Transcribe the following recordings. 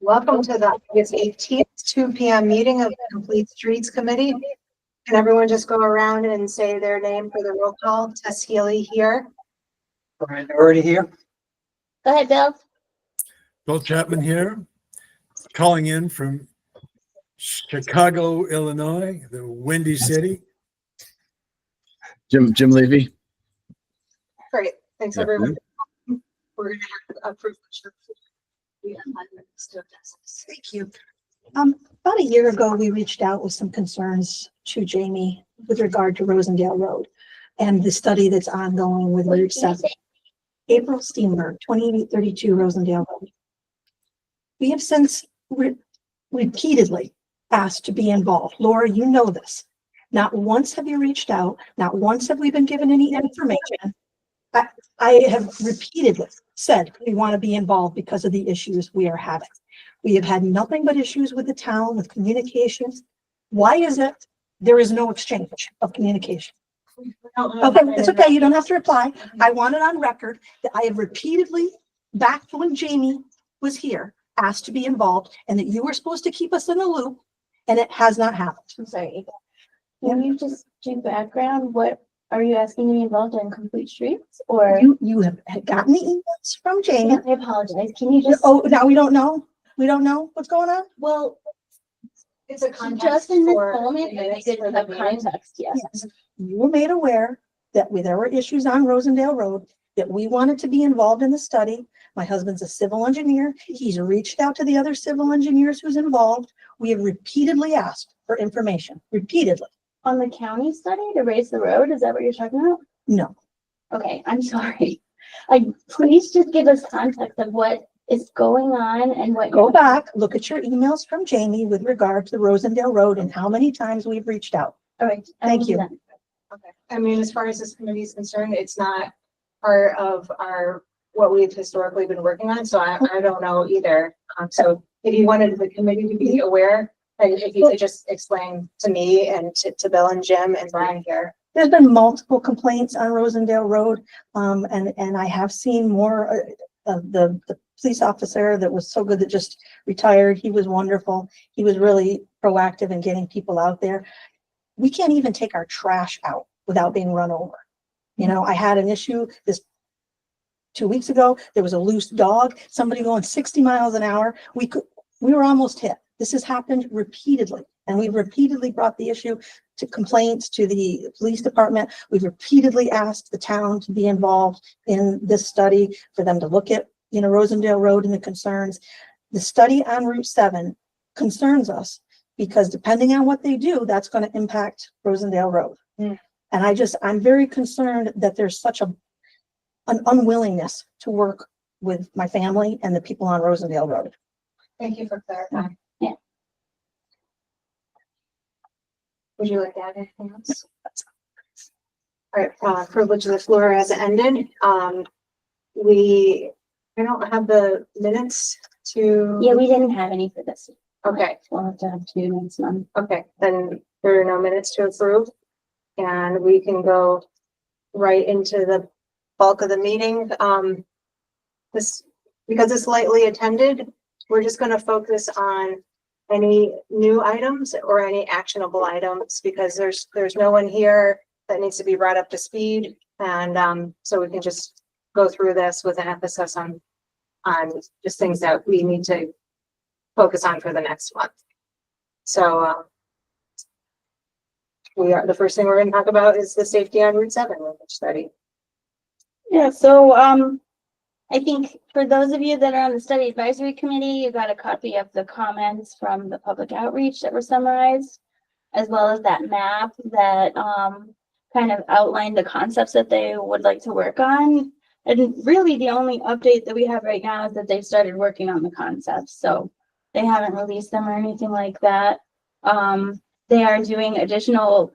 Welcome to the August 18th, 2 p.m. meeting of the Complete Streets Committee. Can everyone just go around and say their name for the roll call? Tess Healy here. Brian already here. Go ahead, Bill. Bill Chapman here, calling in from Chicago, Illinois, the Windy City. Jim Levy. Great, thanks Yeah. everyone. We're gonna have a privilege of. Thank you. About a year ago, we reached out with some concerns to Jamie with regard to Rosendale Road and the study that's ongoing with Route 7. April Steenberg, 2832 Rosendale Road. We have since repeatedly asked to be involved. Laura, you know this. Not once have you reached out. Not once have we been given any information. I have repeatedly said we want to be involved because of the issues we are having. We have had nothing but issues with the town, with communications. Why is it there is no exchange of communication? Okay, it's okay. You don't have to reply. I want it on record that I have repeatedly, back when Jamie was here, asked to be involved and that you were supposed to keep us in the loop, and it has not happened. I'm sorry. Can you just do background? What are you asking to be involved in Complete Streets or? You have gotten the emails from Jamie. I apologize. Can you just? Oh, now we don't know. We don't know what's going on. Well, It's a context just in this for moment, it's good to have context. Yes. Yes. You were made aware that there were issues on Rosendale Road, that we wanted to be involved in the study. My husband's a civil engineer. He's reached out to the other civil engineers who's involved. We have repeatedly asked for information, repeatedly. On the county study to raise the road, is that what you're talking about? No. Okay, I'm sorry. Please just give us context of what is going on and what. Go back, look at your emails from Jamie with regard to the Rosendale Road and how many times we've reached out. All right. Thank you. Okay, I mean, as far as this committee is concerned, it's not part of what we've historically been working on, so I don't know either. So if you wanted the committee to be aware, and if you could just explain to me and to Bill and Jim and Brian here. There's been multiple complaints on Rosendale Road, and I have seen more of the police officer that was so good that just retired. He was wonderful. He was really proactive in getting people out there. We can't even take our trash out without being run over. You know, I had an issue 2 weeks ago. There was a loose dog, somebody going 60 miles an hour. We were almost hit. This has happened repeatedly, and we've repeatedly brought the issue to complaints to the police department. We've repeatedly asked the town to be involved in this study, for them to look at, Rosendale Road and the concerns. The study on Route 7 concerns us because depending on what they do, that's going to impact Rosendale Road. Mm. And I'm very concerned that there's such an unwillingness to work with my family and the people on Rosendale Road. Thank you for clarifying. Yeah. Would you like to add anything else? All right, privilege of the floor has ended. I don't have the minutes to. Yeah, we didn't have any for this. Okay, We'll have to have 2 next month. okay, then there are no minutes to approve. And we can go right into the bulk of the meeting. Because it's lightly attended, we're just gonna focus on any new items or any actionable items, because there's no one here that needs to be brought up to speed. And so we can just go through this with an emphasis on just things that we need to focus on for the next month. So the first thing we're going to talk about is the safety on Route 7 linkage study. Yeah, so I think for those of you that are on the study advisory committee, you got a copy of the comments from the public outreach that were summarized, as well as that map that kind of outlined the concepts that they would like to work on. And really the only update that we have right now is that they've started working on the concepts. So they haven't released them or anything like that. They are doing additional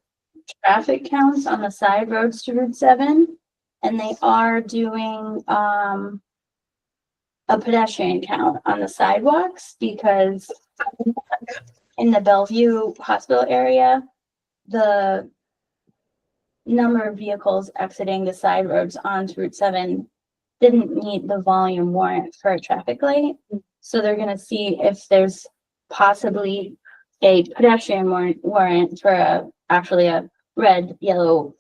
traffic counts on the side roads to Route 7. And they are doing a pedestrian count on the sidewalks, because in the Bellevue hospital area, the number of vehicles exiting the side roads onto Route 7 didn't meet the volume warrant for a traffic light. So they're gonna see if there's possibly a pedestrian warrant for actually a red, yellow,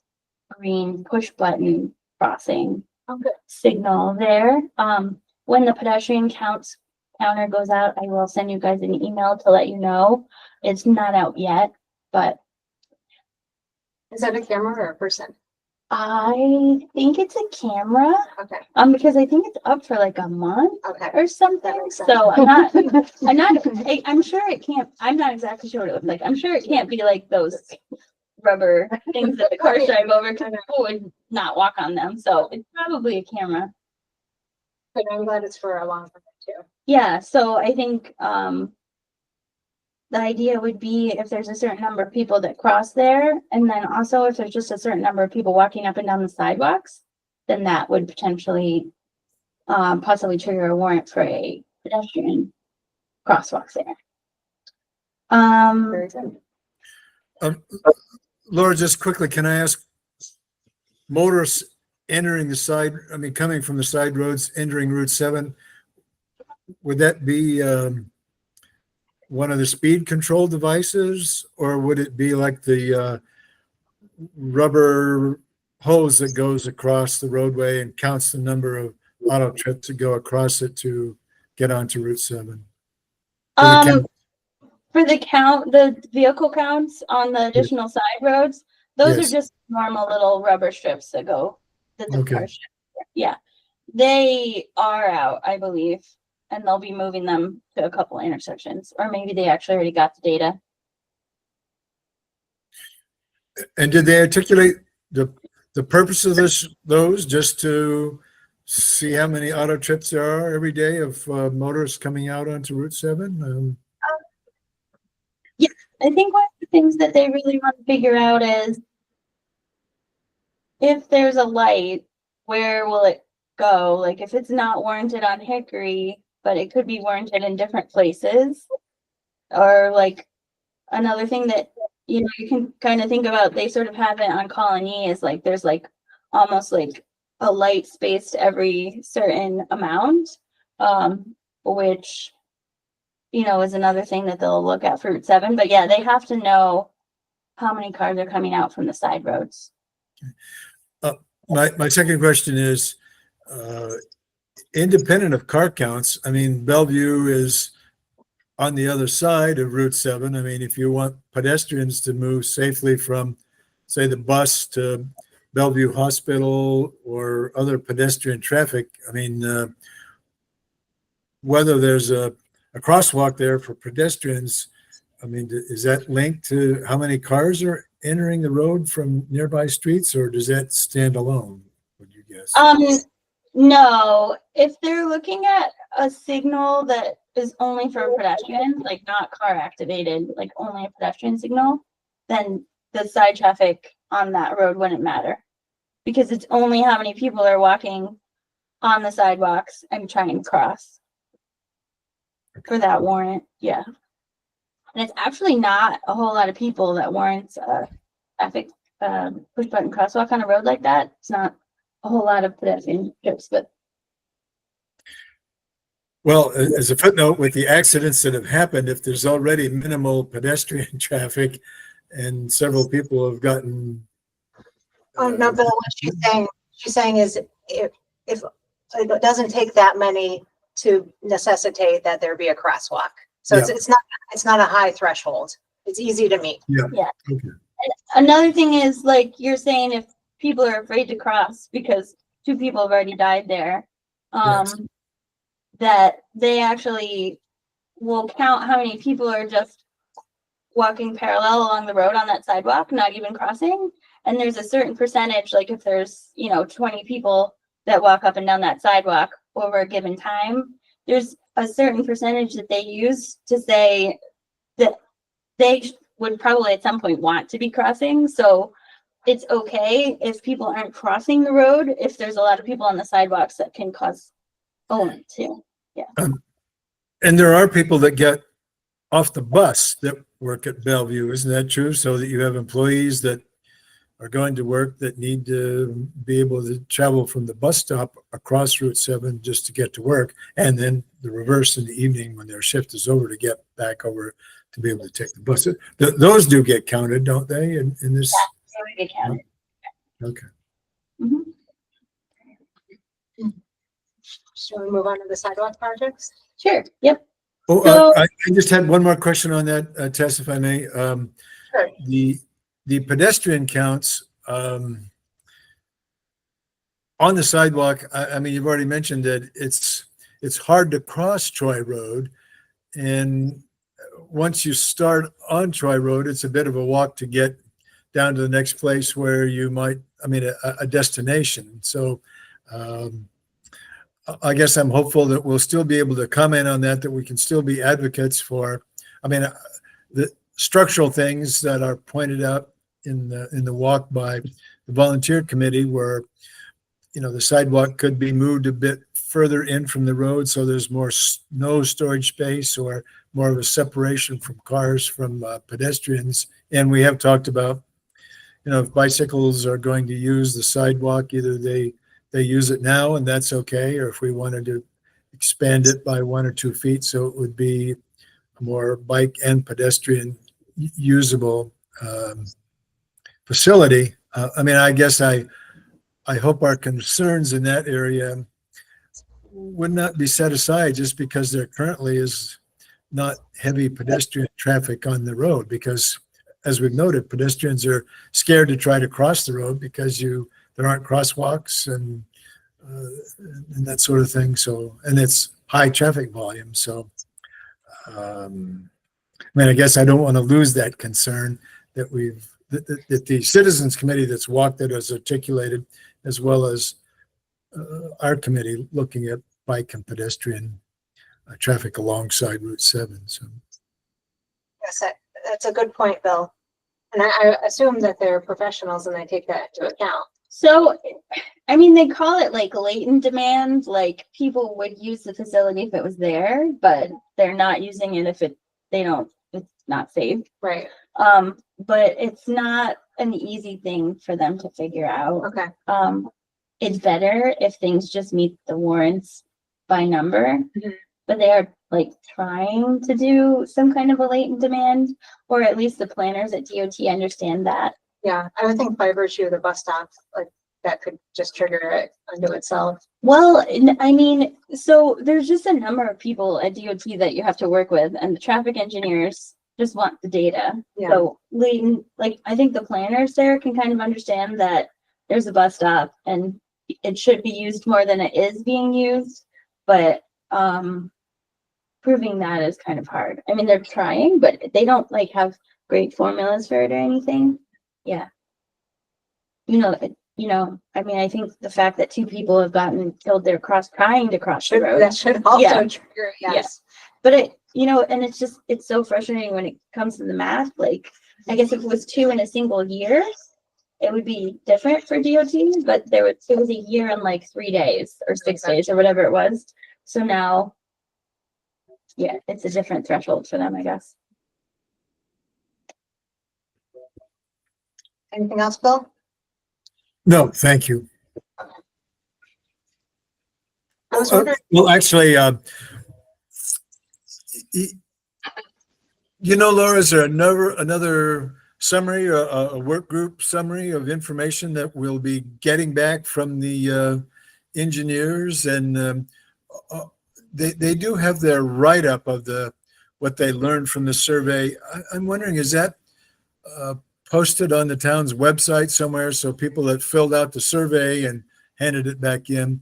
green push button crossing Okay. signal there. When the pedestrian counter goes out, I will send you guys an email to let you know. It's not out yet, but Is that a camera or a person? I think it's a camera. Okay, Because I think it's up for like a month okay. or something. makes sense. So I'm sure it can't, I'm not exactly sure what it looks like. I'm sure it can't be like those rubber things that the cars drive over because people would not walk on them. So it's probably a camera. But I'm glad it's for a long time too. Yeah, so I think, the idea would be if there's a certain number of people that cross there, and then also if there's just a certain number of people walking up and down the sidewalks, then that would potentially, possibly trigger a warrant for a pedestrian crosswalks there. Very good. Laura, just quickly, can I ask, motorists entering the side, I mean, coming from the side roads, entering Route 7, would that be one of the speed control devices, or would it be like the rubber hose that goes across the roadway and counts the number of auto trips that go across it to get onto Route 7? For the count, the vehicle counts on the additional side roads, those Yes. are just normal little rubber strips that go, that the Okay. cars share. Yeah, they are out, I believe, and they'll be moving them to a couple intersections, or maybe they actually already got the data. And did they articulate the purpose of those, just to see how many auto trips there are every day of motorists coming out onto Route 7? I think one of the things that they really want to figure out is if there's a light, where will it go? Like if it's not warranted on Hickory, but it could be warranted in different places. Or like another thing that, you know, you can kind of think about, they sort of have it on Colony is like, there's like almost like a light spaced every certain amount, which, you know, is another thing that they'll look at for Route 7. But yeah, they have to know how many cars are coming out from the side roads. My second question is, independent of car counts, I mean, Bellevue is on the other side of Route 7. I mean, if you want pedestrians to move safely from, say, the bus to Bellevue Hospital or other pedestrian traffic, I mean, whether there's a crosswalk there for pedestrians, I mean, is that linked to how many cars are entering the road from nearby streets, or does that stand alone, would you guess? No, if they're looking at a signal that is only for pedestrians, like not car activated, like only a pedestrian signal, then the side traffic on that road wouldn't matter. Because it's only how many people are walking on the sidewalks and trying to cross. For that warrant, yeah. And it's actually not a whole lot of people that warrants a traffic push button crosswalk on a road like that. It's not a whole lot of pedestrian trips, but Well, as a footnote, with the accidents that have happened, if there's already minimal pedestrian traffic and several people have gotten. Oh, no, but what she's saying is if it doesn't take that many to necessitate that there be a crosswalk. So it's not a high threshold. It's easy to meet. another thing is like you're saying, if people are afraid to cross because 2 people have already died there, Yes. that they actually will count how many people are just walking parallel along the road on that sidewalk, not even crossing. And there's a certain percentage, like if there's, 20 people that walk up and down that sidewalk over a given time, there's a certain percentage that they use to say that they would probably at some point want to be crossing. So it's okay if people aren't crossing the road, if there's a lot of people on the sidewalks that can cause owing too. And there are people that get off the bus that work at Bellevue, isn't that true? So that you have employees that are going to work that need to be able to travel from the bus stop across Route 7 just to get to work, and then the reverse in the evening when their shift is over to get back over to be able to take the bus. Those do get counted, don't they, in this? So we get counted. Okay. Mhm. Shall we move on to the sidewalk projects? Sure, yep. Oh, So- I just had one more question on that, Tess, if I may. Sure. The pedestrian counts, on the sidewalk, I mean, you've already mentioned that it's hard to cross Troy Road. And once you start on Troy Road, it's a bit of a walk to get down to the next place where you might, I mean, a destination. So I guess I'm hopeful that we'll still be able to comment on that we can still be advocates for, I mean, the structural things that are pointed out in the walk by the volunteer committee where, you know, the sidewalk could be moved a bit further in from the road so there's more snow storage space or more of a separation from cars from pedestrians. And we have talked about, you know, if bicycles are going to use the sidewalk, either they use it now and that's okay, or if we wanted to expand it by 1 or 2 feet so it would be a more bike and pedestrian usable facility. I mean, I guess I hope our concerns in that area would not be set aside just because there currently is not heavy pedestrian traffic on the road, because as we've noted, pedestrians are scared to try to cross the road because there aren't crosswalks and that sort of thing. So, and it's high traffic volume. So, I mean, I guess I don't want to lose that concern that that the Citizens Committee that's walked it has articulated, as well as our committee looking at bike and pedestrian traffic alongside Route 7. So, Yes, that's a good point, Bill. And I assume that they're professionals and they take that into account. So, I mean, they call it like latent demand, like people would use the facility if it was there, but they're not using it if it's not safe. Right. But it's not an easy thing for them to figure out. Okay. It's better if things just meet the warrants by number, Mhm. but they are like trying to do some kind of a latent demand, or at least the planners at DOT understand that. Yeah, I would think by virtue of the bus stop, like that could just trigger it unto itself. Well, I mean, so there's just a number of people at DOT that you have to work with, and the traffic engineers just want the data. Yeah. So like, I think the planners there can kind of understand that there's a bus stop and it should be used more than it is being used, but proving that is kind of hard. I mean, they're trying, but they don't like have great formulas for it or anything. Yeah. I mean, I think the fact that 2 people have gotten killed, they're trying to cross the road. That should also Yeah. trigger, yes. But and it's so frustrating when it comes to the math. Like, I guess if it was 2 in a single year, it would be different for DOT, but it was a year and like 3 days or 6 days or whatever it was. So now, yeah, it's a different threshold for them, I guess. Anything else, Bill? no, thank you. I was wondering, Well, actually, Laura, is there another summary, or a work group summary of information that we'll be getting back from the engineers? And they do have their write-up of what they learned from the survey. I'm wondering, is that posted on the town's website somewhere, so people that filled out the survey and handed it back in,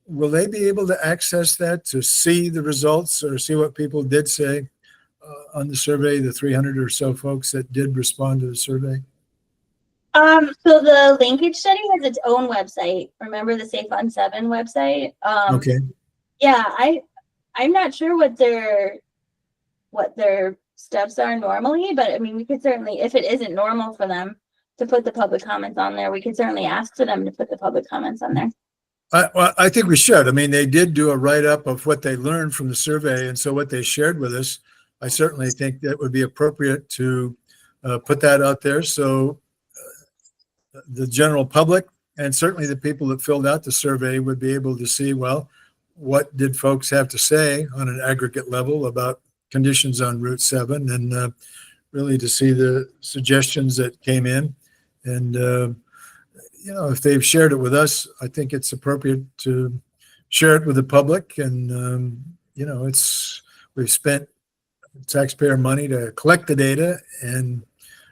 will they be able to access that to see the results or see what people did say on the survey, the 300 or so folks that did respond to the survey? So the linkage study has its own website. Remember the Safe on 7 website? Okay. Yeah, I'm not sure what their steps are normally, but I mean, we could certainly, if it isn't normal for them to put the public comments on there, we could certainly ask for them to put the public comments on there. I think we should. I mean, they did do a write-up of what they learned from the survey, and so what they shared with us, I certainly think that would be appropriate to put that out there so the general public and certainly the people that filled out the survey would be able to see, well, what did folks have to say on an aggregate level about conditions on Route 7, and really to see the suggestions that came in. And, if they've shared it with us, I think it's appropriate to share it with the public. And, we've spent taxpayer money to collect the data. And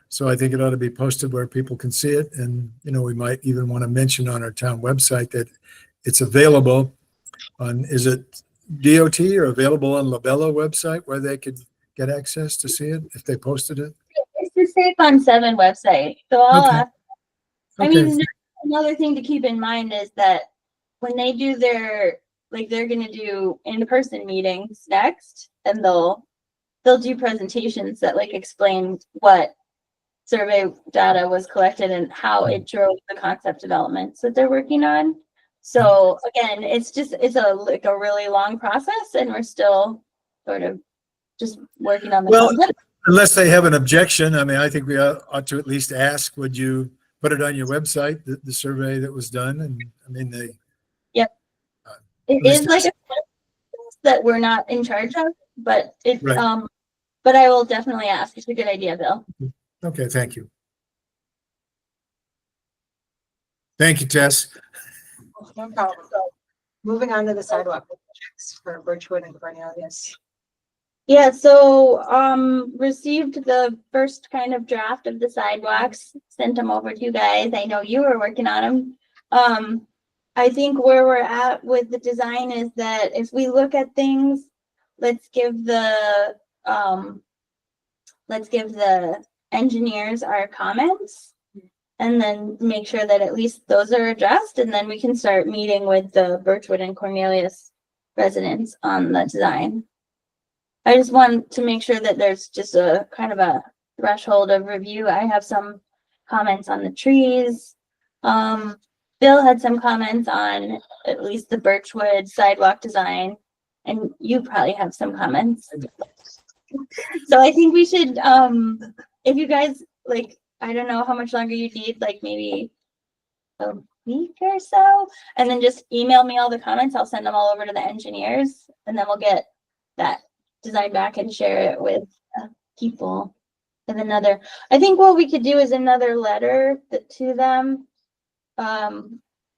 so I think it ought to be posted where people can see it. And, we might even want to mention on our town website that it's available on, is it DOT or available on Labella website where they could get access to see it if they posted it? It's the Safe on 7 website. So I'll Okay. ask. I Okay. mean, another thing to keep in mind is that when they do their, like, they're gonna do in-person meetings next, and they'll do presentations that like explain what survey data was collected and how it drove the concept developments that they're working on. So again, it's a really long process, and we're still sort of just working on the Well, concept. Unless they have an objection, I mean, I think we ought to at least ask, would you put it on your website, the survey that was done? And I mean, It least is like a process that we're not in charge of, but Right. but I will definitely ask. It's a good idea, Bill. okay, thank you. Thank you, Tess. No problem. So, moving on to the sidewalk projects for Birchwood and Cornelius. Yeah, so received the first kind of draft of the sidewalks, sent them over to you guys. I know you were working on them. I think where we're at with the design is that if we look at things, let's give the engineers our comments, and then make sure that at least those are addressed, and then we can start meeting with the Birchwood and Cornelius residents on the design. I just want to make sure that there's just a kind of a threshold of review. I have some comments on the trees. Bill had some comments on at least the Birchwood sidewalk design, and you probably have some comments. So I think we should, if you guys, like, I don't know how much longer you need, like maybe a week or so, and then just email me all the comments. I'll send them all over to the engineers, and then we'll get that design back and share it with people. And I think what we could do is another letter to them,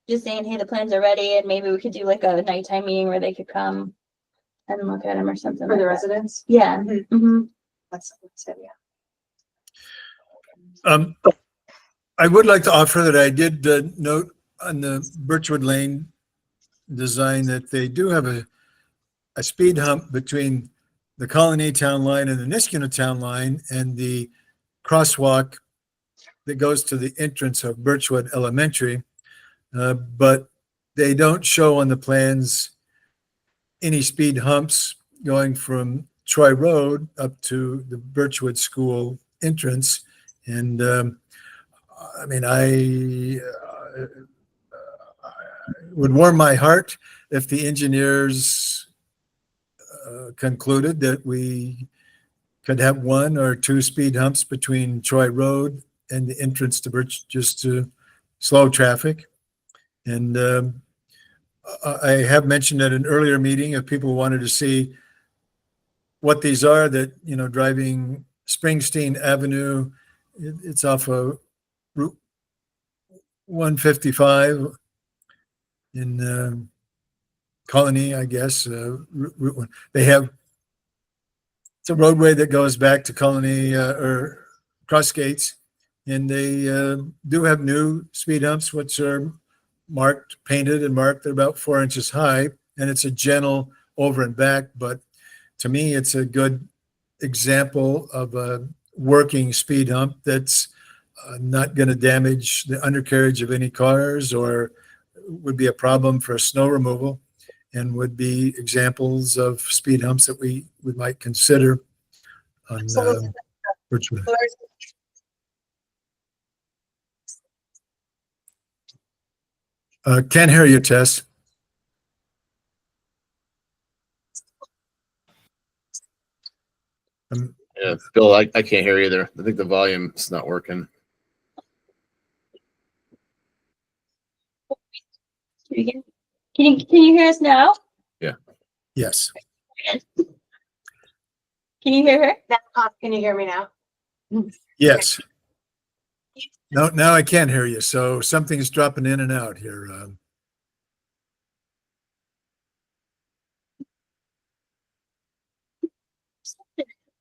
just saying, hey, the plans are ready, and maybe we could do like a nighttime meeting where they could come and look at them or something. For the like that. residents? Yeah. Mhm. Mhm. That's it, yeah. I would like to offer that I did note on the Birchwood Lane design that they do have a speed hump between the Colony Town Line and the Niskuna Town Line, and the crosswalk that goes to the entrance of Birchwood Elementary. But they don't show on the plans any speed humps going from Troy Road up to the Birchwood School entrance. And I mean, I would warm my heart if the engineers concluded that we could have 1 or 2 speed humps between Troy Road and the entrance to Birch, just to slow traffic. And I have mentioned at an earlier meeting, if people wanted to see what these are, that, driving Springsteen Avenue, it's off of Route 155 in Colony, I guess, Route 1. It's a roadway that goes back to Colony or Crossgates, and they do have new speed humps, which are painted and marked. They're about 4 inches high, and it's a gentle over and back. But to me, it's a good example of a working speed hump that's not going to damage the undercarriage of any cars, or would be a problem for snow removal, and would be examples of speed humps that we might consider on Absolutely. Birchwood. Can't hear you, Tess. Yeah, Bill, I can't hear either. I think the volume's not working. Can you hear us now? Yes. Can you hear her? Now, can you hear me now? Yes. No, now I can't hear you. So something's dropping in and out here.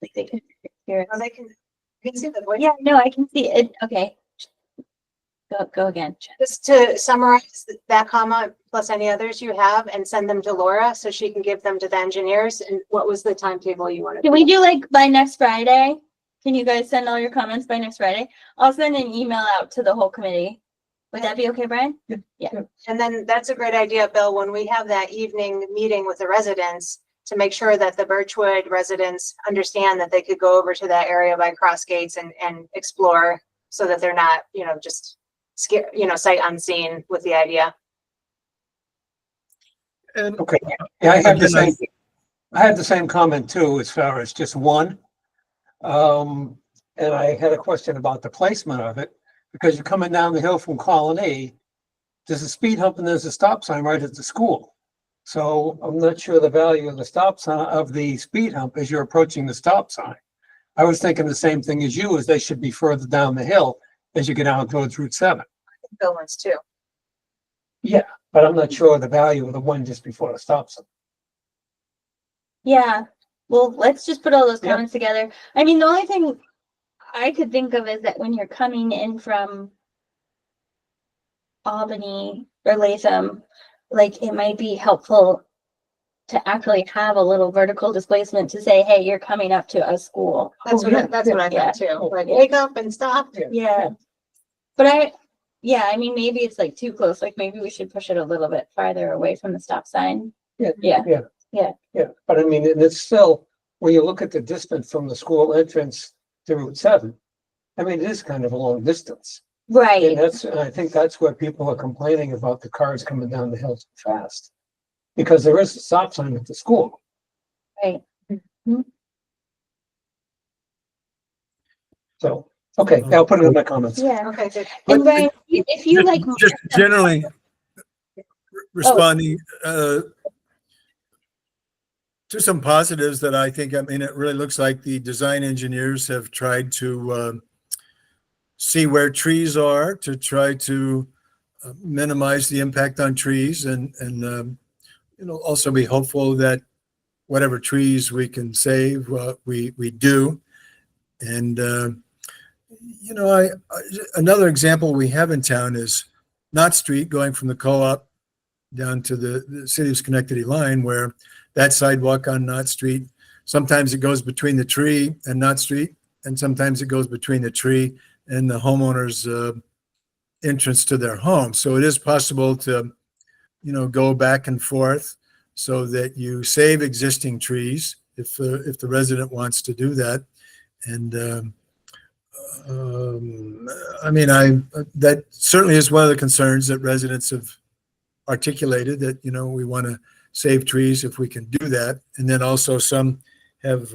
Like they can hear Oh, us. they can, you can see the voice. Yeah, no, I can see it. Okay. Go again. Just to summarize that comment plus any others you have and send them to Laura so she can give them to the engineers. And what was the timetable you wanted? Can we do like by next Friday? Can you guys send all your comments by next Friday? I'll send an email out to the whole committee. Would that be okay, Brian? And then that's a great idea, Bill, when we have that evening meeting with the residents, to make sure that the Birchwood residents understand that they could go over to that area by Cross Gates and explore, so that they're not, just scared, sight unseen with the idea. And Okay, yeah, I had the Again, same, I had the same comment too, as far as just one. And I had a question about the placement of it, because you're coming down the hill from Colony, there's a speed hump and there's a stop sign right at the school. So I'm not sure the value of the stop sign, of the speed hump as you're approaching the stop sign. I was thinking the same thing as you, as they should be further down the hill as you get down towards Route 7. Bill wants too. But I'm not sure the value of the one just before the stop sign. Yeah. Well, let's just put all those Yeah. comments together. I mean, the only thing I could think of is that when you're coming in from Albany or Latham, like it might be helpful to actually have a little vertical displacement to say, hey, you're coming up to a school. That's what, that's what I Yeah. thought too. Like, wake up and stop. Yeah. But I mean, maybe it's like too close. Like maybe we should push it a little bit farther away from the stop sign. Yeah, but I mean, and it's still, when you look at the distance from the school entrance to Route 7, I mean, it is kind of a long distance. And Right. I think that's where people are complaining about the cars coming down the hill too fast. Because there is a stop sign at the school. Right. So, okay, I'll put it in my comments. Yeah. Okay, good. And Brian, if you like. just generally responding to some positives that I think, it really looks like the design engineers have tried to see where trees are, to try to minimize the impact on trees, and also be hopeful that whatever trees we can save, we do. And another example we have in town is Knott Street, going from the co-op down to the city of Schenectady line, where that sidewalk on Knott Street, sometimes it goes between the tree and Knott Street, and sometimes it goes between the tree and the homeowner's entrance to their home. So it is possible to, go back and forth so that you save existing trees if the resident wants to do that. And that certainly is one of the concerns that residents have articulated, that, we want to save trees if we can do that. And then also some have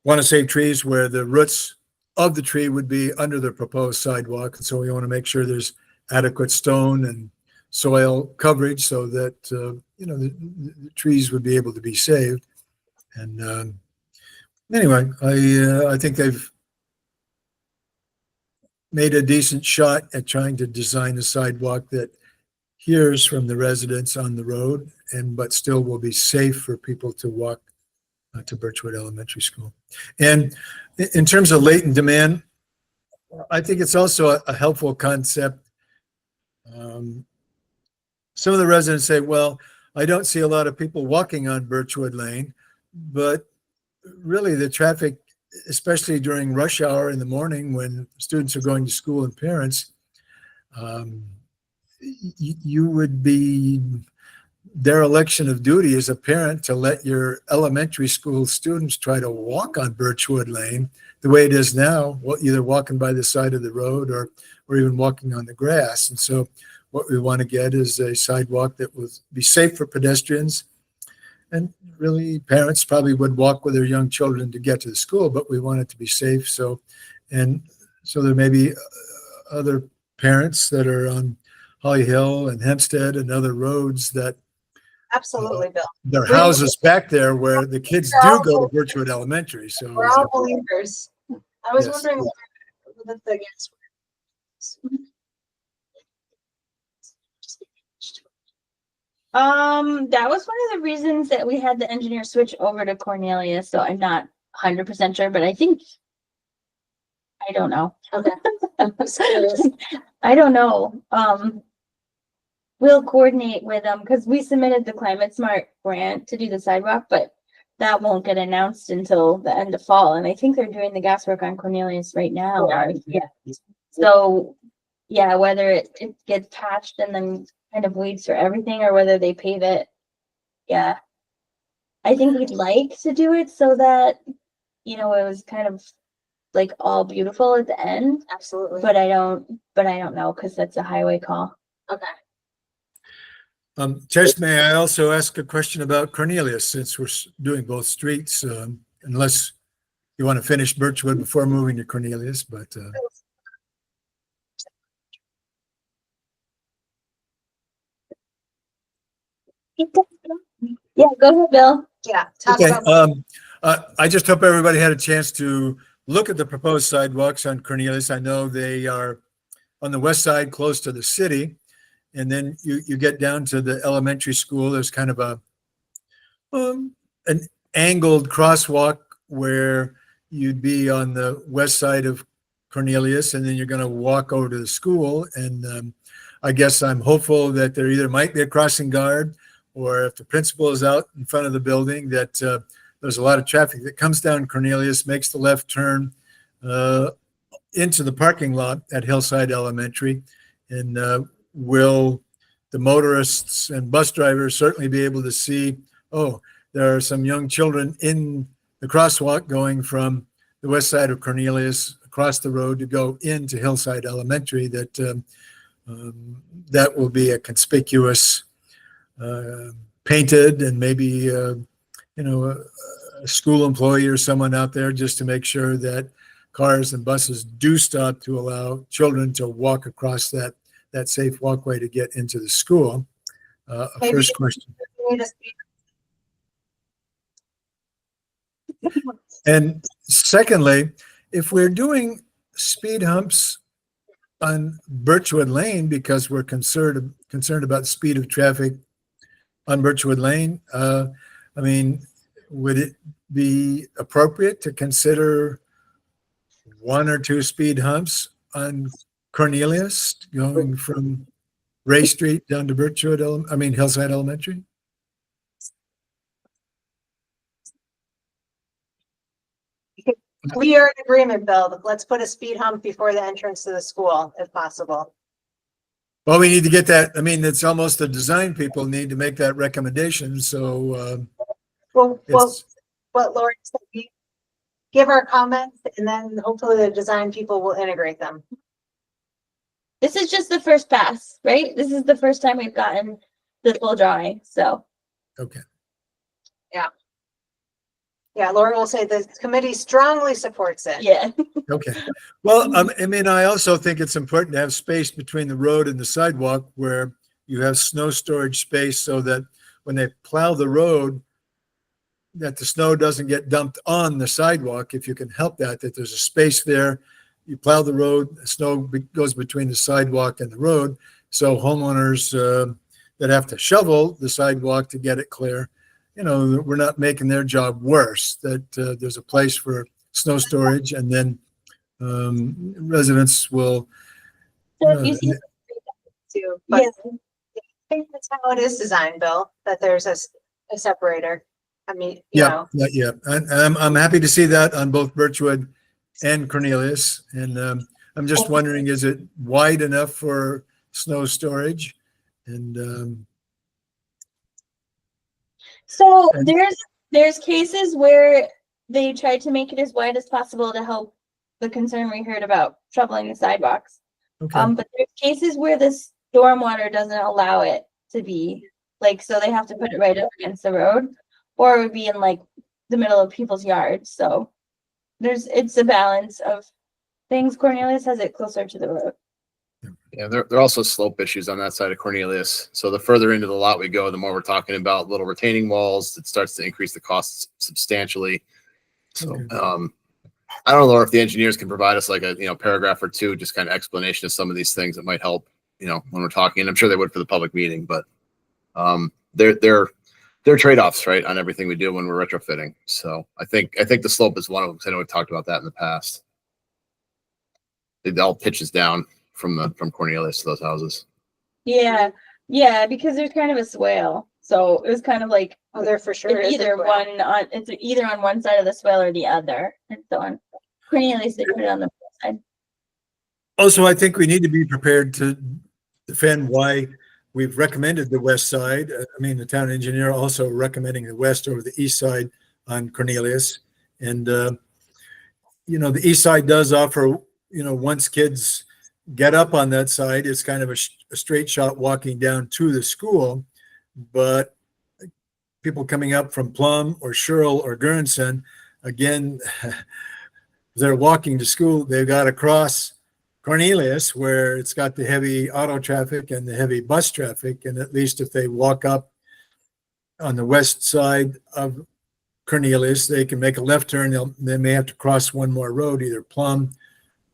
want to save trees where the roots of the tree would be under the proposed sidewalk. And so we want to make sure there's adequate stone and soil coverage so that, the trees would be able to be saved. And anyway, I think they've made a decent shot at trying to design a sidewalk that hears from the residents on the road, but still will be safe for people to walk to Birchwood Elementary School. And in terms of latent demand, I think it's also a helpful concept. Some of the residents say, well, I don't see a lot of people walking on Birchwood Lane, but really the traffic, especially during rush hour in the morning when students are going to school and parents, you would be dereliction of duty as a parent to let your elementary school students try to walk on Birchwood Lane the way it is now, either walking by the side of the road or even walking on the grass. And so what we want to get is a sidewalk that will be safe for pedestrians. And really, parents probably would walk with their young children to get to the school, but we want it to be safe. So there may be other parents that are on Holly Hill and Hempstead and other roads that Absolutely, Bill. There are houses back there where the kids do go to Birchwood Elementary, so. We're all believers. I was Yes. wondering what the gas. That was one of the reasons that we had the engineer switch over to Cornelius, so I'm not 100% sure, but I think, I don't know. Okay. I'm just curious. I don't know. We'll coordinate with them because we submitted the Climate Smart grant to do the sidewalk, but that won't get announced until the end of fall. And I think they're doing the gas work on Cornelius right now. Yeah. So, yeah, whether it gets patched and then kind of waits for everything or whether they pave it. Yeah. I think we'd like to do it so that, it was kind of like all beautiful at the end, Absolutely. but I don't know because that's a highway call. Okay. Tess, may I also ask a question about Cornelius, since we're doing both streets, unless you want to finish Birchwood before moving to Cornelius, but, Yeah, go ahead, Bill. Yeah. Talk okay, about. I just hope everybody had a chance to look at the proposed sidewalks on Cornelius. I know they are on the west side, close to the city. And then you get down to the elementary school. There's kind of an angled crosswalk where you'd be on the west side of Cornelius, and then you're going to walk over to the school. And I guess I'm hopeful that there either might be a crossing guard, or if the principal is out in front of the building, that there's a lot of traffic that comes down Cornelius, makes the left turn into the parking lot at Hillside Elementary. And will the motorists and bus drivers certainly be able to see, oh, there are some young children in the crosswalk going from the west side of Cornelius across the road to go into Hillside Elementary, that that will be a conspicuous painted, and maybe a school employee or someone out there just to make sure that cars and buses do stop to allow children to walk across that safe walkway to get into the school. Maybe- First question. And secondly, if we're doing speed humps on Birchwood Lane because we're concerned about the speed of traffic on Birchwood Lane, would it be appropriate to consider one or two speed humps on Cornelius going from Ray Street down to Hillside Elementary? We are in agreement, Bill. Let's put a speed hump before the entrance to the school, if possible. Well, we need to get that. It's almost the design people need to make that recommendation. So Well, it's, what Lori said, we give our comments and then hopefully the design people will integrate them. This is just the first pass, right? This is the first time we've gotten the full drawing, so. okay. Yeah, Lori will say the committee strongly supports it. Yeah. Okay. Well, I also think it's important to have space between the road and the sidewalk where you have snow storage space, so that when they plow the road, that the snow doesn't get dumped on the sidewalk. If you can help that there's a space there, you plow the road, the snow goes between the sidewalk and the road. So homeowners that have to shovel the sidewalk to get it clear, we're not making their job worse, that there's a place for snow storage, and then residents will. So if you see, Too, but yeah, I think that's how it is designed, Bill, that there's a separator. Yeah. And I'm happy to see that on both Birchwood and Cornelius. And I'm just wondering, is it wide enough for snow storage? And so there's cases where they tried to make it as wide as possible to help the concern we heard about shoveling the sidewalks. okay, But there's cases where the stormwater doesn't allow it to be, so they have to put it right up against the road, or it would be in the middle of people's yards. So it's a balance of things. Cornelius has it closer to the road. Yeah, there are also slope issues on that side of Cornelius. So the further into the lot we go, the more we're talking about little retaining walls. It starts to increase the costs substantially. So, Okay. I don't know, Laura, if the engineers can provide us like a, paragraph or two, just kind of explanation of some of these things that might help, when we're talking. And I'm sure they would for the public meeting, but they're trade-offs, right, on everything we do when we're retrofitting. So I think the slope is one of them, because I know we've talked about that in the past. It all pitches down from Cornelius to those houses. Yeah, yeah, because there's kind of a swale. So it was kind of like Oh, there for sure it's is. a either swale. one on it's either on one side of the swale or the other. And so on Cornelius, they put it on the side. Also, I think we need to be prepared to defend why we've recommended the west side. I mean, the town engineer also recommending the west over the east side on Cornelius. And, the east side does offer, once kids get up on that side, it's kind of a straight shot walking down to the school. But people coming up from Plum or Sherrill or Guernson, again, they're walking to school, they've got to cross Cornelius, where it's got the heavy auto traffic and the heavy bus traffic. And at least if they walk up on the west side of Cornelius, they can make a left turn. They may have to cross one more road, either Plum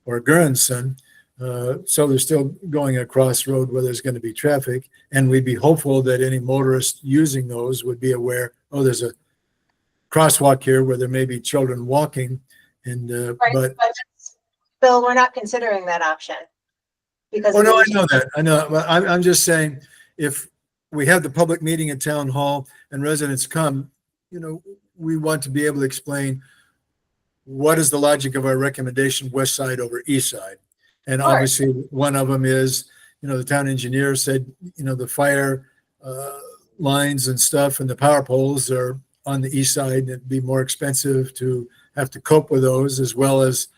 or Guernson. So they're still going across road where there's going to be traffic. And we'd be hopeful that any motorist using those would be aware, oh, there's a crosswalk here where there may be children walking. And, Right, but Bill, we're not considering that option. Because. oh, of no, I the- know that. I know. But I'm just saying, if we have the public meeting at town hall and residents come, we want to be able to explain what is the logic of our recommendation, west side over east side. And Sure. obviously one of them is, the town engineer said, the fire lines and stuff and the power poles are on the east side. And it'd be more expensive to have to cope with those, as well as,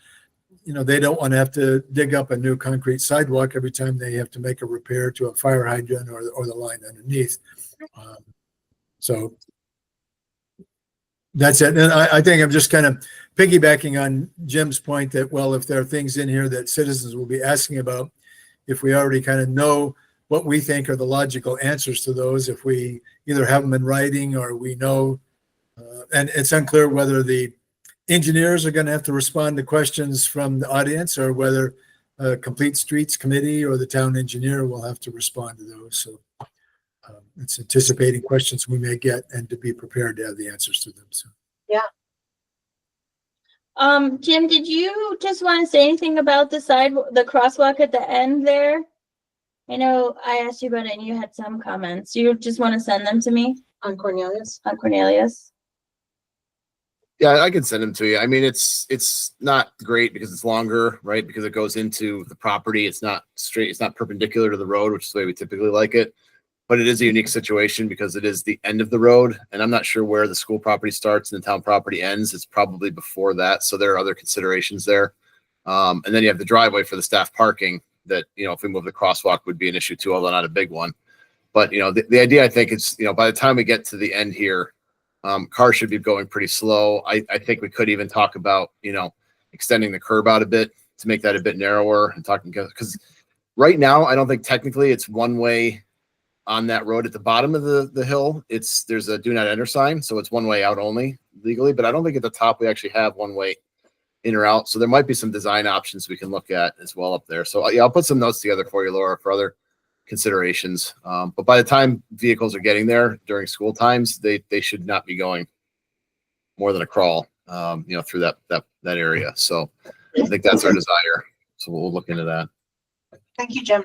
they don't want to have to dig up a new concrete sidewalk every time they have to make a repair to a fire hydrant or the line underneath. So that's it. And I think I'm just kind of piggybacking on Jim's point that, well, if there are things in here that citizens will be asking about, if we already kind of know what we think are the logical answers to those, if we either have them in writing or we know, and it's unclear whether the engineers are going to have to respond to questions from the audience or whether Complete Streets Committee or the town engineer will have to respond to those. So it's anticipating questions we may get and to be prepared to have the answers to them. So. Jim, did you just want to say anything about the crosswalk at the end there? I know I asked you about it and you had some comments. You just want to send them to me On Cornelius. on Cornelius? Yeah, I can send them to you. I mean, it's not great because it's longer, right? Because it goes into the property. It's not straight. It's not perpendicular to the road, which is the way we typically like it. But it is a unique situation because it is the end of the road. And I'm not sure where the school property starts and the town property ends. It's probably before that. So there are other considerations there. And then you have the driveway for the staff parking that, if we move the crosswalk would be an issue too, although not a big one. But, the idea I think is, by the time we get to the end here, cars should be going pretty slow. I think we could even talk about, extending the curb out a bit to make that a bit narrower and talking, because right now, I don't think technically it's one way on that road at the bottom of the hill. There's a do not enter sign. So it's one way out only legally, but I don't think at the top we actually have one way in or out. So there might be some design options we can look at as well up there. So yeah, I'll put some notes together for you, Laura, for other considerations. But by the time vehicles are getting there during school times, they should not be going more than a crawl, through that area. So I think that's our desire. So we'll look into that. Thank you, Jim.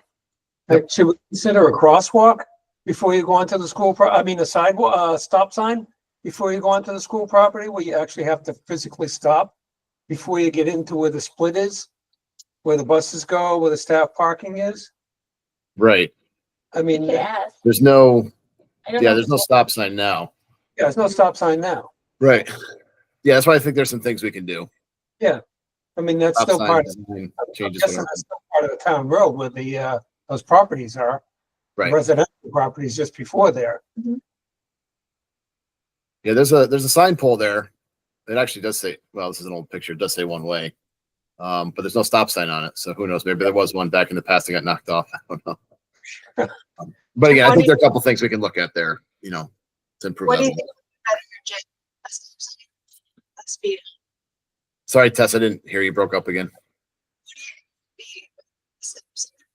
Should we consider a crosswalk before you go onto the school, a sidewalk, stop sign before you go onto the school property, where you actually have to physically stop before you get into where the split is, where the buses go, where the staff parking is? Right. I mean, You could ask. There's no I don't know. there's no stop sign now. yeah, there's no stop sign now. Right. Yeah, that's why I think there's some things we can do. I mean, that's Stop still sign part, design I'm changes. guessing whatever. that's still part of the town road where the, those properties are. Right. Residential properties just before there. Yeah, there's a sign pole there. It actually does say, well, this is an old picture. It does say one way. But there's no stop sign on it. So who knows? Maybe there was one back in the past that got knocked off. I don't know. But again, I think there are a couple things we can look at there, to improve What that. do a you little think? A speed, bit. Sorry, Tess, I didn't hear you. Broke up again.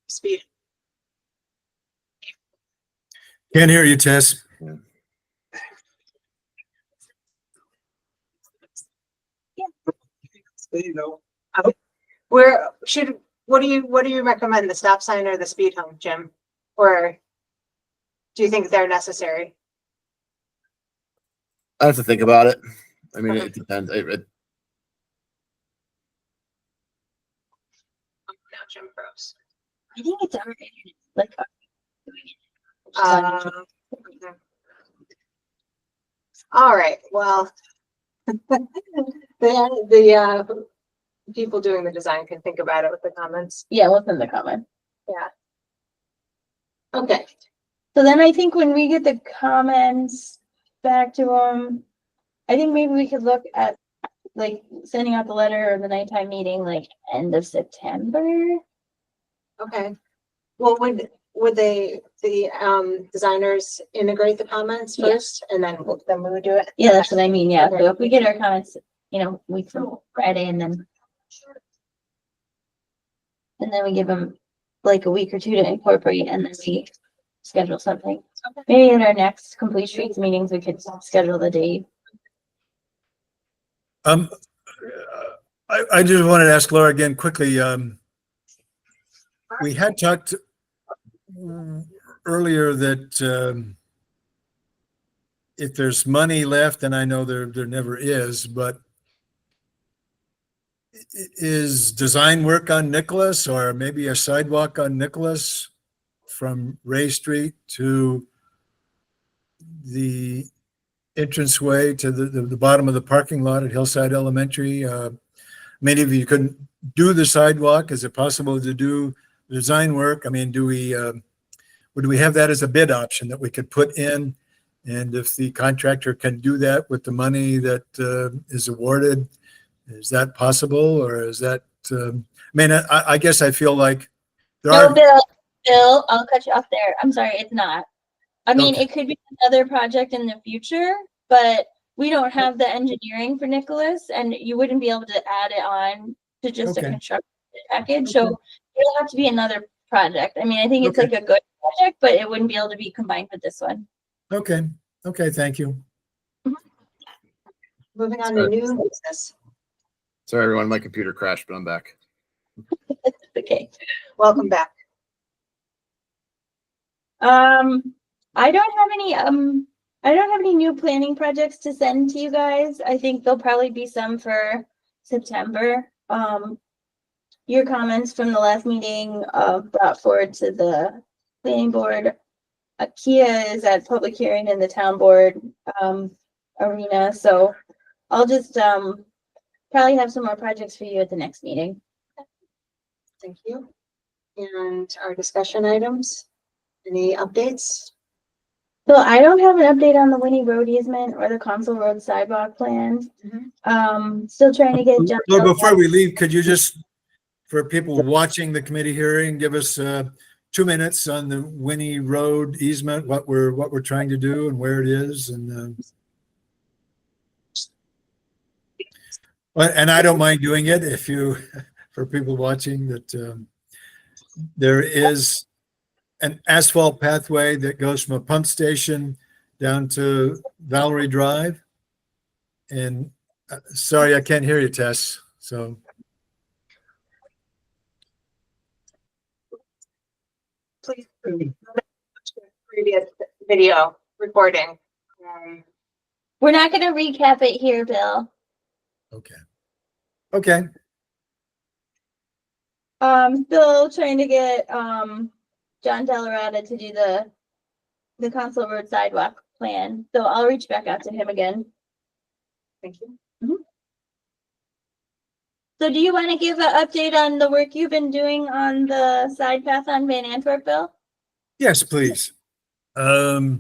speed. Can't hear you, Tess. What do you recommend, the stop sign or the speed hump, Jim? Or do you think they're necessary? I have to think about it. I mean, Okay. it depends. Now Jim froze. I think it's our internet, like. Okay. All right, well. The people doing the design can think about it with the comments. Yeah, within the comment. Okay, So then I think when we get the comments back to them, I think maybe we could look at like sending out the letter or the nighttime meeting, like end of September. okay. Well, would the designers integrate the comments Yeah. first and then we would do it? Yeah, that's what I mean. Yeah, so if we get our comments, week from Friday and then we give them like a week or two to incorporate and then we schedule something. Maybe in our next complete streets meetings, we could schedule the date. I just wanted to ask Laura again quickly. We had talked earlier that if there's money left, and I know there never is, but is design work on Nicholas or maybe a sidewalk on Nicholas from Ray Street to the entranceway to the bottom of the parking lot at Hillside Elementary? Many of you couldn't do the sidewalk. Is it possible to do design work? I mean, would we have that as a bid option that we could put in? And if the contractor can do that with the money that is awarded, is that possible, or is that? I guess I feel like there No, are. Bill, I'll cut you off there. I'm sorry, it's not. I mean, Okay. it could be another project in the future, but we don't have the engineering for Nicholas, and you wouldn't be able to add it on to just a Okay. construction package. So it'll have to be another project. I mean, I think it's like a good project, but it wouldn't be able to be combined with this one. Okay. Thank you. Moving on to new business. Sorry, everyone. My computer crashed, but I'm back. Okay. Welcome back. I don't have any new planning projects to send to you guys. I think there'll probably be some for September. Your comments from the last meeting brought forward to the planning board. Kia is at public hearing in the town board arena, so I'll just probably have some more projects for you at the next meeting. Thank you. And our discussion items, any updates? So I don't have an update on the Winnie Road easement or the Council Road sidewalk plan. Still trying to get John. Well, before we leave, could you just, for people watching the committee hearing, give us 2 minutes on the Winnie Road easement, what we're trying to do and where it is, and I don't mind doing it if you, for people watching, that there is an asphalt pathway that goes from a pump station down to Valerie Drive. And sorry, I can't hear you, Tess. So. Please. Previous video recording. We're not gonna recap it here, Bill. Okay. Still trying to get John Delarada to do the Council Road sidewalk plan. So I'll reach back out to him again. Thank you. So do you want to give an update on the work you've been doing on the side path on Van Antwerp, Bill? Yes, please. I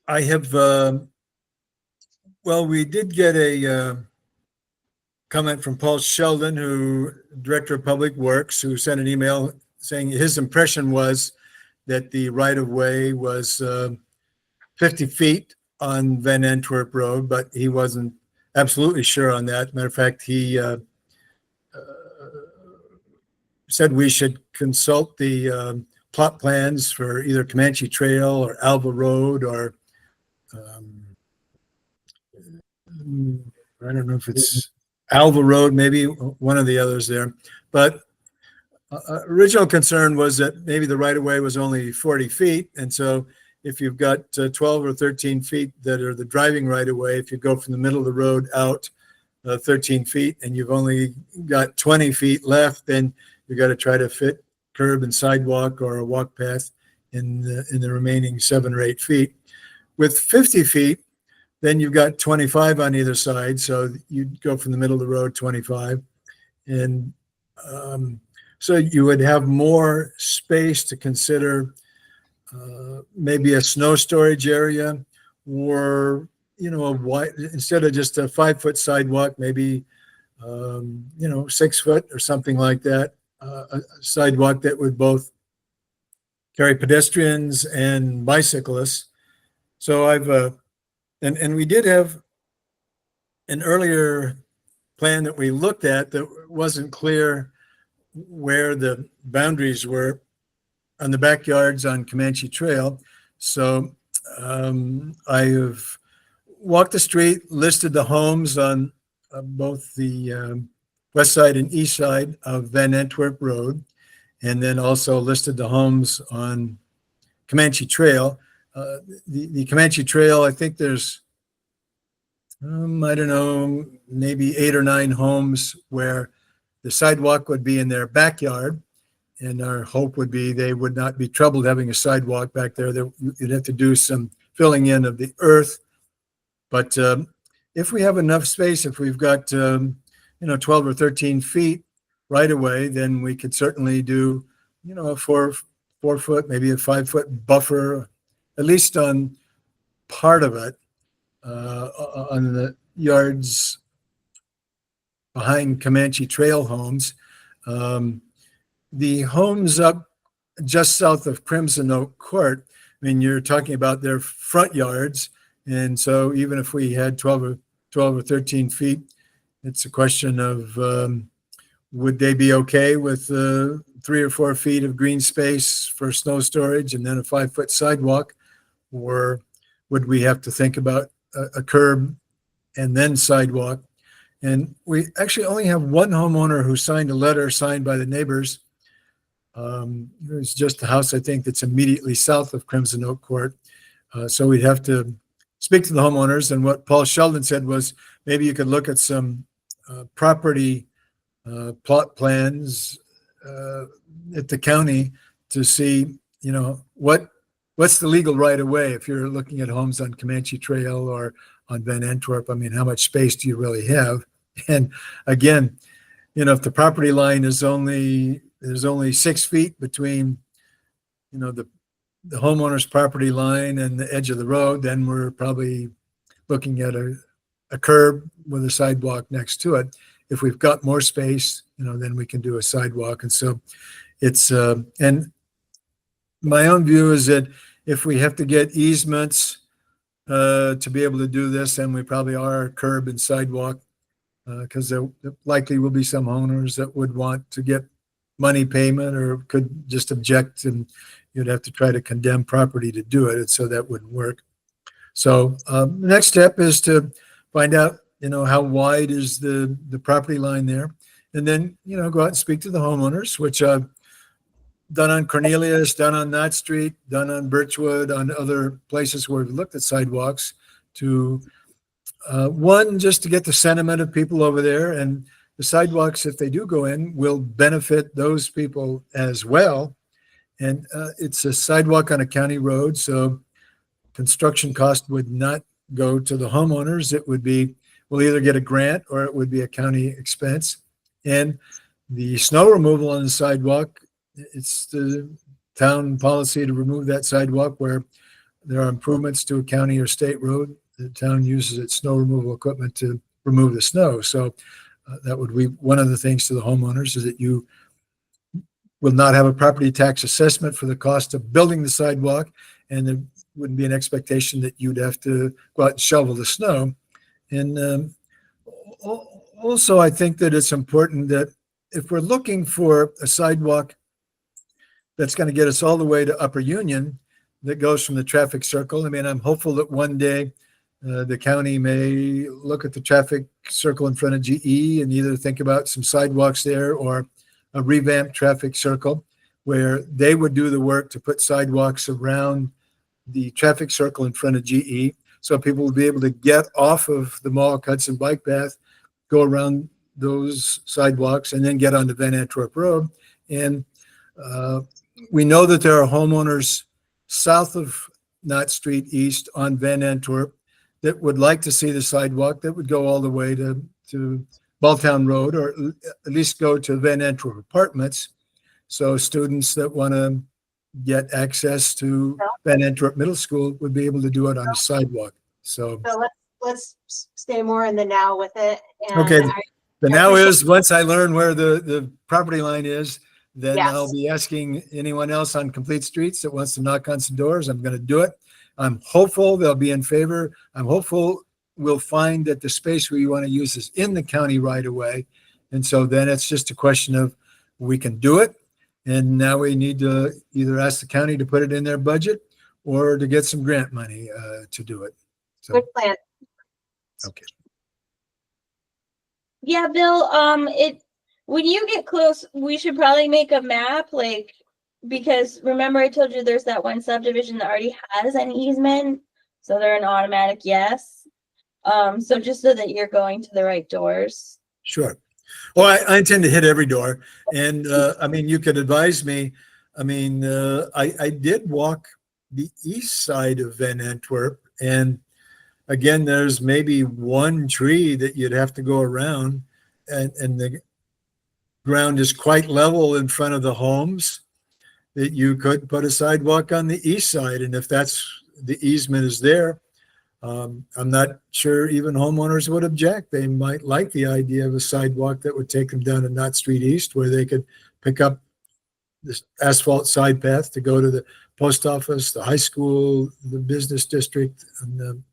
have, well, we did get a comment from Paul Sheldon, who Director of Public Works, who sent an email saying his impression was that the right of way was 50 feet on Van Antwerp Road, but he wasn't absolutely sure on that. Matter of fact, he said we should consult the plot plans for either Comanche Trail or Alva Road or I don't know if it's Alva Road, maybe one of the others there. But original concern was that maybe the right of way was only 40 feet. And so if you've got 12 or 13 feet that are the driving right of way, if you go from the middle of the road out 13 feet and you've only got 20 feet left, then you got to try to fit curb and sidewalk or a walk path in the remaining 7 or 8 feet. With 50 feet, then you've got 25 on either side. So you'd go from the middle of the road 25. And so you would have more space to consider maybe a snow storage area, or, you know, a wide, instead of just a 5-foot sidewalk, maybe, 6 foot or something like that. A sidewalk that would both carry pedestrians and bicyclists. So and we did have an earlier plan that we looked at that wasn't clear where the boundaries were on the backyards on Comanche Trail. So I have walked the street, listed the homes on both the west side and east side of Van Antwerp Road, and then also listed the homes on Comanche Trail. The Comanche Trail, I think there's, I don't know, maybe 8 or 9 homes where the sidewalk would be in their backyard. And our hope would be they would not be troubled having a sidewalk back there. You'd have to do some filling in of the earth. But if we have enough space, if we've got, 12 or 13 feet right away, then we could certainly do, a 4 foot, maybe a 5-foot buffer, at least on part of it, on the yards behind Comanche Trail homes. The homes up just south of Crimson Oak Court, I mean, you're talking about their front yards. And so even if we had 12 or 13 feet, it's a question of would they be okay with 3 or 4 feet of green space for snow storage and then a 5-foot sidewalk? Or would we have to think about a curb and then sidewalk? And we actually only have one homeowner who signed a letter signed by the neighbors. It's just the house, I think, that's immediately south of Crimson Oak Court. So we'd have to speak to the homeowners. And what Paul Sheldon said was maybe you could look at some property plot plans at the county to see, what's the legal right of way if you're looking at homes on Comanche Trail or on Van Antwerp. I mean, how much space do you really have? And again, if the property line is there's only 6 feet between, the homeowner's property line and the edge of the road, then we're probably looking at a curb with a sidewalk next to it. If we've got more space, then we can do a sidewalk. And so it's, and my own view is that if we have to get easements to be able to do this, then we probably are curb and sidewalk, because there likely will be some owners that would want to get money payment or could just object, and you'd have to try to condemn property to do it. And so that wouldn't work. So the next step is to find out, how wide is the property line there, and then, go out and speak to the homeowners, which I've done on Cornelius, done on Knott Street, done on Birchwood, on other places where we've looked at sidewalks to, one, just to get the sentiment of people over there. And the sidewalks, if they do go in, will benefit those people as well. And it's a sidewalk on a county road, so construction cost would not go to the homeowners. It would be, we'll either get a grant or it would be a county expense. And the snow removal on the sidewalk, it's the town policy to remove that sidewalk where there are improvements to a county or state road. The town uses its snow removal equipment to remove the snow. So That would be one of the things to the homeowners, is that you will not have a property tax assessment for the cost of building the sidewalk, and there wouldn't be an expectation that you'd have to go out and shovel the snow. And also, I think that it's important that if we're looking for a sidewalk that's going to get us all the way to Upper Union, that goes from the traffic circle. I mean, I'm hopeful that one day the county may look at the traffic circle in front of GE and either think about some sidewalks there or a revamped traffic circle where they would do the work to put sidewalks around the traffic circle in front of GE. So people will be able to get off of the Mohawk Hudson bike path, go around those sidewalks, and then get onto Van Antwerp Road. And we know that there are homeowners south of Knott Street East on Van Antwerp that would like to see the sidewalk that would go all the way to Balltown Road, or at least go to Van Antwerp Apartments. So students that want to get access to Van Antwerp Middle School would be able to do it on a sidewalk. So let's stay more in the now with it. And okay, the now appreciate- is, once I learn where the property line is, then Yes. I'll be asking anyone else on Complete Streets that wants to knock on some doors. I'm going to do it. I'm hopeful they'll be in favor. I'm hopeful we'll find that the space we want to use is in the county right away. And so then it's just a question of, we can do it. And now we need to either ask the county to put it in their budget or to get some grant money to do it. So, Good plan. okay. Yeah, Bill, when you get close, we should probably make a map, like, because remember I told you there's that one subdivision that already has an easement, so they're an automatic yes. So just so that you're going to the right doors. Sure. Well, I intend to hit every door. And I mean, you could advise me. I mean, I did walk the east side of Van Antwerp. And again, there's maybe one tree that you'd have to go around. And the ground is quite level in front of the homes, that you could put a sidewalk on the east side. And if that's, the easement is there, I'm not sure even homeowners would object. They might like the idea of a sidewalk that would take them down to Knott Street East, where they could pick up this asphalt side path to go to the post office, the high school, the business district, and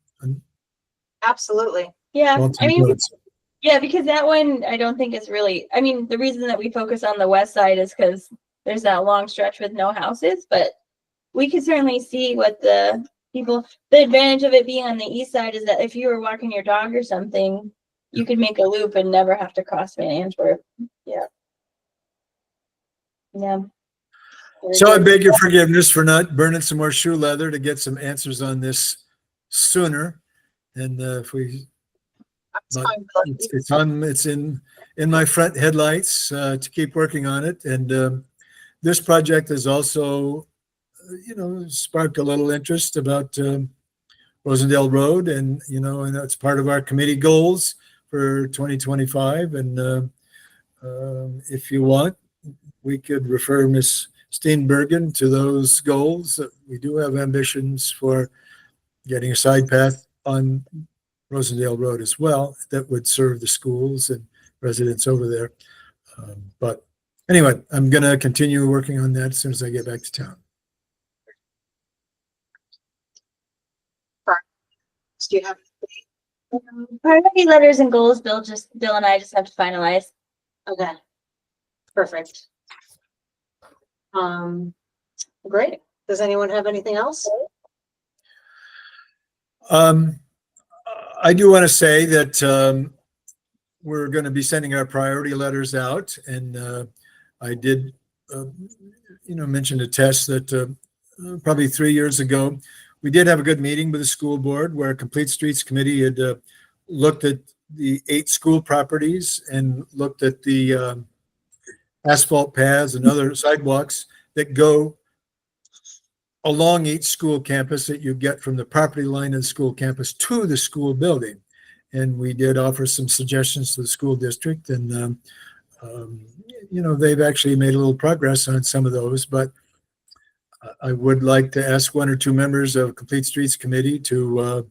Absolutely. Yeah, Walton I mean, Woods. yeah, because that one I don't think is really, I mean, the reason that we focus on the west side is because there's that long stretch with no houses, but we could certainly see what the advantage of it being on the east side is that if you were walking your dog or something, you could make a loop and never have to cross Van Antwerp. Yeah. Yeah. So I beg your forgiveness for not burning some more shoe leather to get some answers on this sooner. And if we, That's But fine, Bill. it's in my front headlights to keep working on it. And this project has also, sparked a little interest about Rosendale Road, and and it's part of our committee goals for 2025. And if you want, we could refer Ms. Steenbergen to those goals. We do have ambitions for getting a side path on Rosendale Road as well that would serve the schools and residents over there. But anyway, I'm going to continue working on that as soon as I get back to town. Do you have? Priority letters and goals, Bill and I just have to finalize. Okay. Perfect. Great. Does anyone have anything else? I do want to say that we're going to be sending our priority letters out, and I did, mention a test that probably 3 years ago, we did have a good meeting with the school board where Complete Streets Committee had looked at the 8 school properties and looked at the asphalt paths and other sidewalks that go along each school campus that you get from the property line of the school campus to the school building. And we did offer some suggestions to the school district, and they've actually made a little progress on some of those, but I would like to ask 1 or 2 members of Complete Streets Committee to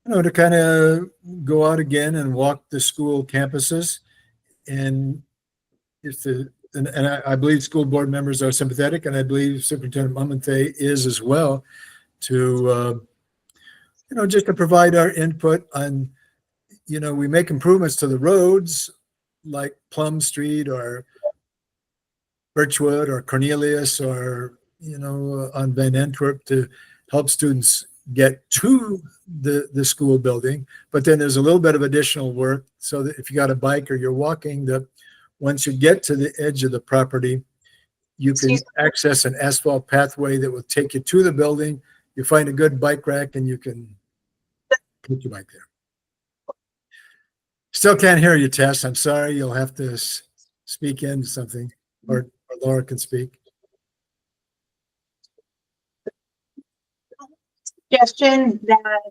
to kind of go out again and walk the school campuses. And I believe school board members are sympathetic, and I believe Superintendent Mamonte is as well, to, just to provide our input on, we make improvements to the roads like Plum Street or Birchwood or Cornelius or, on Van Antwerp to help students get to the school building. But then there's a little bit of additional work so that if you got a bike or you're walking, that once you get to the edge of the property, you can access an asphalt pathway that will take you to the building. You find a good bike rack and you can put your bike there. Still can't hear you, Tess. I'm sorry. You'll have to speak into something, or Laura can speak. Suggestion that,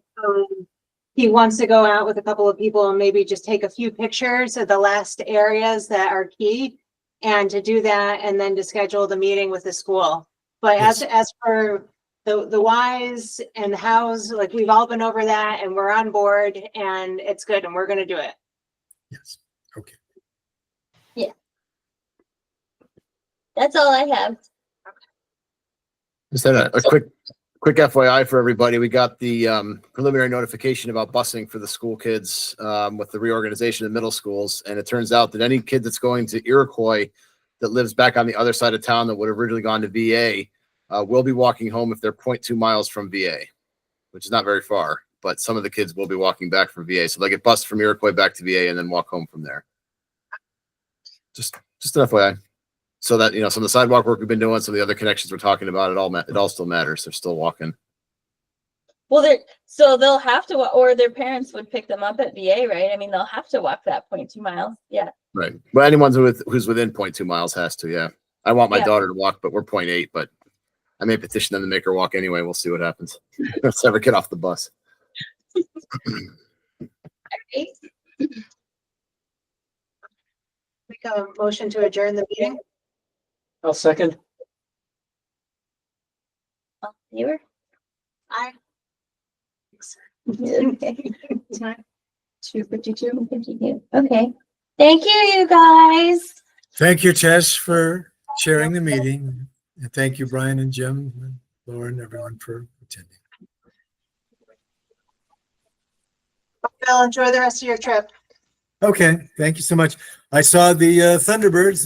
he wants to go out with a couple of people and maybe just take a few pictures of the last areas that are key. And to do that and then to schedule the meeting with the school. But as for the whys and the hows, like we've all been over that and we're on board and it's good and we're gonna do it. Yes. Okay. That's all I have. Just had a quick FYI for everybody. We got the preliminary notification about busing for the school kids with the reorganization of middle schools. And it turns out that any kid that's going to Iroquois that lives back on the other side of town that would have originally gone to VA will be walking home if they're 0.2 miles from VA, which is not very far. But some of the kids will be walking back from VA. So they get bused from Iroquois back to VA and then walk home from there. Just an FYI. So that, some of the sidewalk work we've been doing, some of the other connections we're talking about, it all still matters. They're still walking. Well, so they'll have to, or their parents would pick them up at VA, right? I mean, they'll have to walk that 0.2 miles. Yeah. Right. Well, anyone who's within 0.2 miles has to, yeah. I want my Yeah. daughter to walk, but we're 0.8, but I may petition them to make her walk anyway. We'll see what happens. Let's never get off the bus. Make a motion to adjourn the meeting. I'll second. All in favor? Aye. Okay. 252. Okay. Thank you, you guys. Thank you, Tess, for chairing the meeting. And thank you, Brian and Jim, and Laura, and everyone for attending. Bill, enjoy the rest of your trip. Okay, thank you so much. I saw the Thunderbirds,